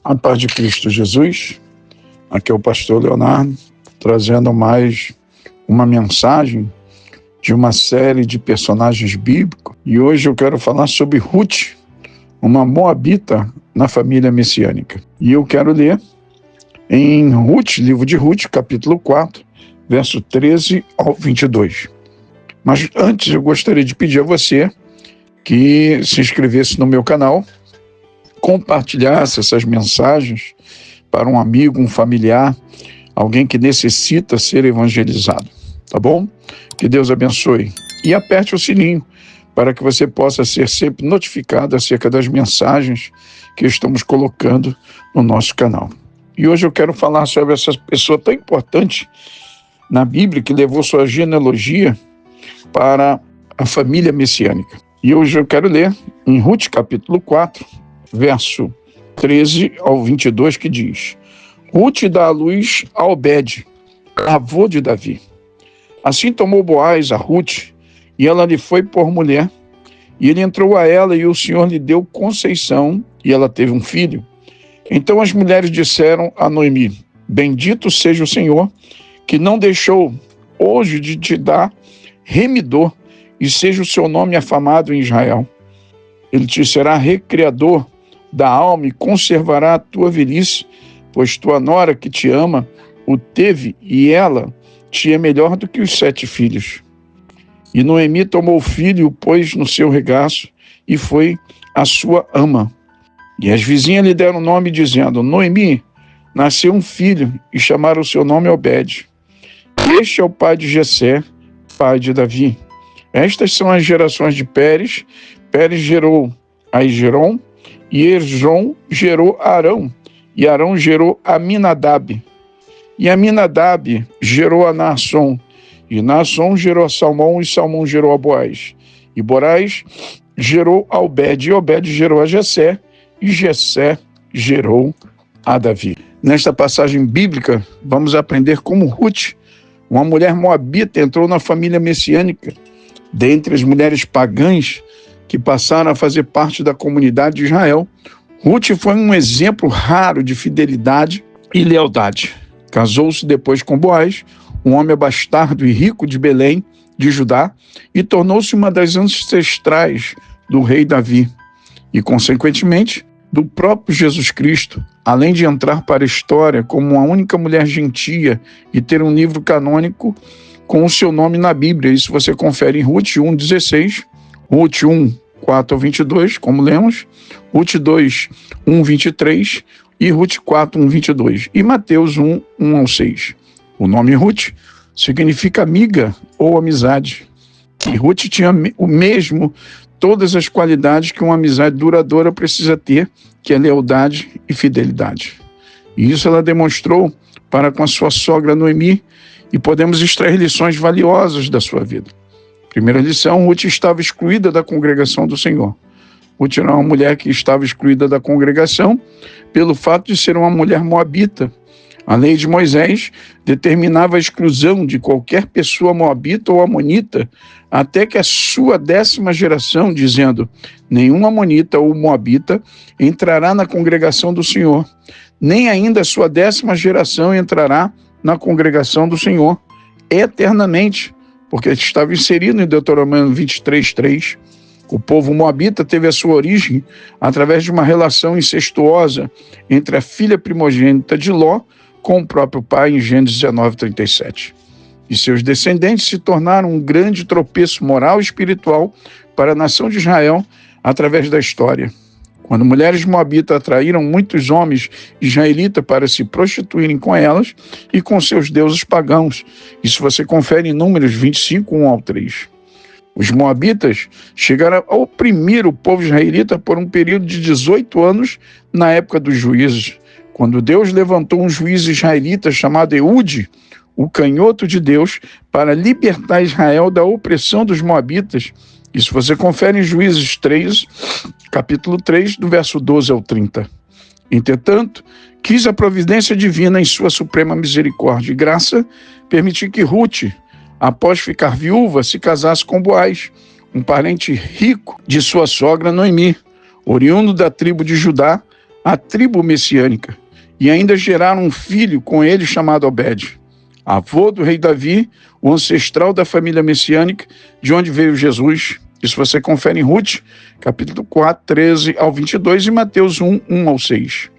A paz de Cristo Jesus, aqui é o pastor Leonardo, trazendo mais uma mensagem de uma série de personagens bíblicos. E hoje eu quero falar sobre Ruth, uma moabita na família messiânica. E eu quero ler em Ruth, livro de Ruth, capítulo 4, verso 13 ao 22. Mas antes eu gostaria de pedir a você que se inscrevesse no meu canal, compartilhasse essas mensagens para um amigo, um familiar, alguém que necessita ser evangelizado, tá bom? Que Deus abençoe. E aperte o sininho para que você possa ser sempre notificado acerca das mensagens que estamos colocando no nosso canal. E hoje eu quero falar sobre essa pessoa tão importante na Bíblia que levou sua genealogia para a família messiânica. E hoje eu quero ler em Ruth capítulo 4, verso 13 ao 22, que diz: Ruth dá à luz a Obed, avô de Davi. Assim tomou Boaz a Ruth, e ela lhe foi por mulher, e ele entrou a ela, e o Senhor lhe deu conceição, e ela teve um filho. Então as mulheres disseram a Noemi: Bendito seja o Senhor, que não deixou hoje de te dar remidor, e seja o seu nome afamado em Israel. Ele te será recriador da alma e conservará a tua velhice, pois tua nora que te ama o teve, e ela te é melhor do que os 7 filhos. E Noemi tomou o filho e o pôs no seu regaço, e foi a sua ama. E as vizinhas lhe deram nome, dizendo: Noemi, nasceu um filho, e chamaram o seu nome Obed. Este é o pai de Jessé, pai de Davi. Estas são as gerações de Pérez. Pérez gerou a Hezron, e Hezron gerou Arão, e Arão gerou Aminadab. E Aminadab gerou a Naasson, e Naasson gerou a Salmão, e Salmão gerou a Boaz. E Boaz gerou a Obed, e Obed gerou a Jessé, e Jessé gerou a Davi. Nesta passagem bíblica, vamos aprender como Ruth, uma mulher moabita, entrou na família messiânica, dentre as mulheres pagãs que passaram a fazer parte da comunidade de Israel. Ruth foi um exemplo raro de fidelidade e lealdade. Casou-se depois com Boaz, um homem bastardo e rico de Belém, de Judá, e tornou-se uma das ancestrais do rei Davi e, consequentemente, do próprio Jesus Cristo, além de entrar para a história como a única mulher gentia e ter um livro canônico com o seu nome na Bíblia. Isso você confere em Ruth 1,16, Ruth 1, 4 ao 22, como lemos, Ruth 2, 1, 23 e Ruth 4, 1, 22, e Mateus 1, 1 ao 6. O nome Ruth significa amiga ou amizade. E Ruth tinha todas as qualidades que uma amizade duradoura precisa ter, que é lealdade e fidelidade. E isso ela demonstrou para com a sua sogra Noemi, e podemos extrair lições valiosas da sua vida. Primeira lição: Ruth estava excluída da congregação do Senhor. Ruth era uma mulher que estava excluída da congregação pelo fato de ser uma mulher moabita. A lei de Moisés determinava a exclusão de qualquer pessoa moabita ou amonita até que a sua 10ª geração, dizendo: nenhum amonita ou moabita entrará na congregação do Senhor, nem ainda a sua 10ª geração entrará na congregação do Senhor eternamente, porque estava inserido em Deuteronômio 23:3. O povo moabita teve a sua origem através de uma relação incestuosa entre a filha primogênita de Ló com o próprio pai, em Gênesis 19:37. E seus descendentes se tornaram um grande tropeço moral e espiritual para a nação de Israel através da história. Quando mulheres moabitas atraíram muitos homens israelitas para se prostituírem com elas e com seus deuses pagãos. Isso você confere em Números 25, 1 ao 3. Os moabitas chegaram a oprimir o povo israelita por um período de 18 anos na época dos juízes, quando Deus levantou um juiz israelita chamado Eude, o canhoto de Deus, para libertar Israel da opressão dos moabitas. Isso você confere em Juízes 3, capítulo 3, do verso 12 ao 30. Entretanto, quis a providência divina em sua suprema misericórdia e graça permitir que Ruth, após ficar viúva, se casasse com Boaz, um parente rico de sua sogra Noemi, oriundo da tribo de Judá, a tribo messiânica, e ainda geraram um filho com ele chamado Obed, avô do rei Davi, o ancestral da família messiânica, de onde veio Jesus. Isso você confere em Ruth, capítulo 4, 13 ao 22, e Mateus 1, 1 ao 6.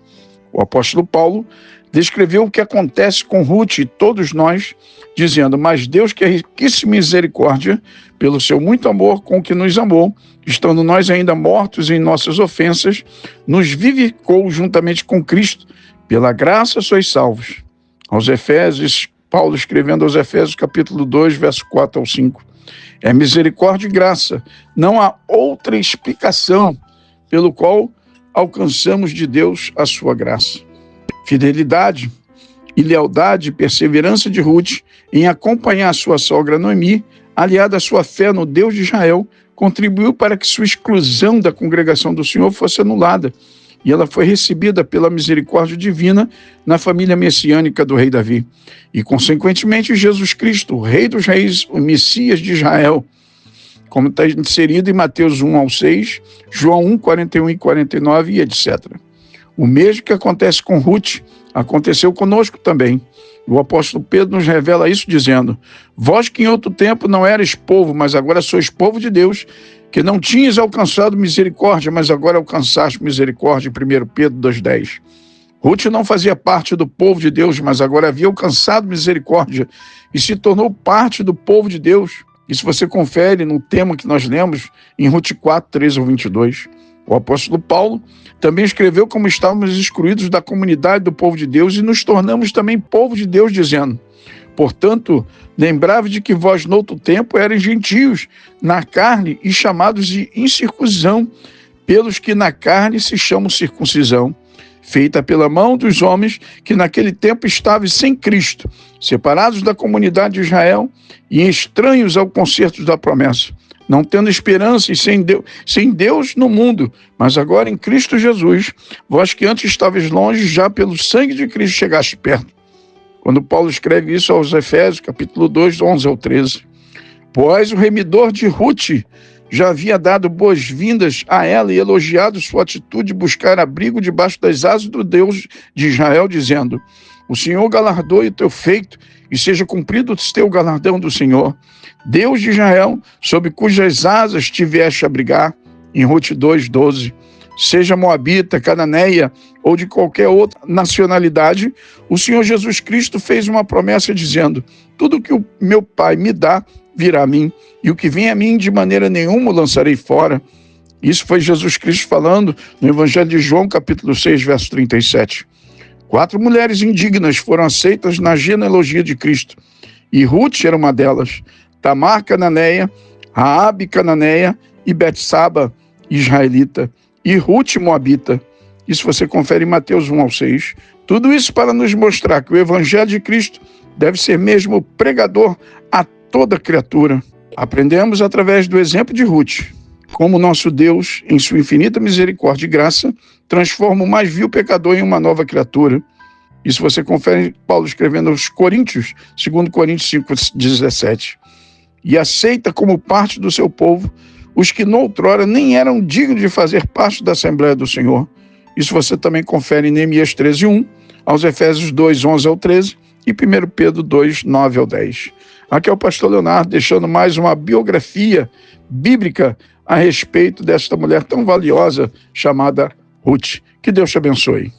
O apóstolo Paulo descreveu o que acontece com Ruth e todos nós, dizendo: mas Deus, que é riquíssima misericórdia, pelo seu muito amor com que nos amou, estando nós ainda mortos em nossas ofensas, nos vivificou juntamente com Cristo. Pela graça sois salvos. Aos Efésios, Paulo escrevendo aos Efésios, capítulo 2, verso 4 ao 5. É misericórdia e graça. Não há outra explicação pelo qual alcançamos de Deus a sua graça. Fidelidade e lealdade e perseverança de Ruth em acompanhar a sua sogra Noemi, aliada à sua fé no Deus de Israel, contribuiu para que sua exclusão da congregação do Senhor fosse anulada, e ela foi recebida pela misericórdia divina na família messiânica do rei Davi. E, consequentemente, Jesus Cristo, o Rei dos Reis, o Messias de Israel, como está inserido em Mateus 1 ao 6, João 1, 41 e 49 e etc. O mesmo que acontece com Ruth, aconteceu conosco também. O apóstolo Pedro nos revela isso dizendo: vós que em outro tempo não erais povo, mas agora sois povo de Deus, que não tinhas alcançado misericórdia, mas agora alcançaste misericórdia, em 1 Pedro 2,10. Ruth não fazia parte do povo de Deus, mas agora havia alcançado misericórdia e se tornou parte do povo de Deus. Isso você confere no tema que nós lemos em Ruth 4, 13 ao 22. O apóstolo Paulo também escreveu como estávamos excluídos da comunidade do povo de Deus e nos tornamos também povo de Deus, dizendo: portanto, lembrava de que vós noutro tempo erais gentios na carne e chamados de incircuncisão, pelos que na carne se chamam circuncisão, feita pela mão dos homens que naquele tempo estavam sem Cristo, separados da comunidade de Israel e estranhos ao concerto da promessa, não tendo esperança e sem Deus no mundo, mas agora em Cristo Jesus, vós que antes estavais longe, já pelo sangue de Cristo chegaste perto. Quando Paulo escreve isso aos Efésios, capítulo 2, 11 ao 13. Pois o remidor de Ruth já havia dado boas-vindas a ela e elogiado sua atitude de buscar abrigo debaixo das asas do Deus de Israel, dizendo: o Senhor galardoe o teu feito e seja cumprido o teu galardão do Senhor, Deus de Israel, sob cujas asas te vieste abrigar, em Ruth 2, 12. Seja moabita, cananeia ou de qualquer outra nacionalidade, o Senhor Jesus Cristo fez uma promessa dizendo: tudo que o meu Pai me dá virá a mim, e o que vem a mim de maneira nenhuma o lançarei fora. Isso foi Jesus Cristo falando no Evangelho de João, capítulo 6, verso 37. 4 mulheres indignas foram aceitas na genealogia de Cristo, e Ruth era uma delas. Tamar, cananeia, Raabe, cananeia, e Betsaba, israelita, e Ruth, moabita. Isso você confere em Mateus 1 ao 6. Tudo isso para nos mostrar que o Evangelho de Cristo deve ser mesmo pregador a toda criatura. Aprendemos através do exemplo de Ruth, como nosso Deus, em sua infinita misericórdia e graça, transforma o mais vil pecador em uma nova criatura. Isso você confere Paulo escrevendo aos Coríntios, 2 Coríntios 5, 17. E aceita como parte do seu povo os que noutrora nem eram dignos de fazer parte da Assembleia do Senhor. Isso você também confere em Neemias 13, 1, aos Efésios 2, 11 ao 13 e 1 Pedro 2, 9 ao 10. Aqui é o pastor Leonardo deixando mais uma biografia bíblica a respeito desta mulher tão valiosa chamada Ruth. Que Deus te abençoe.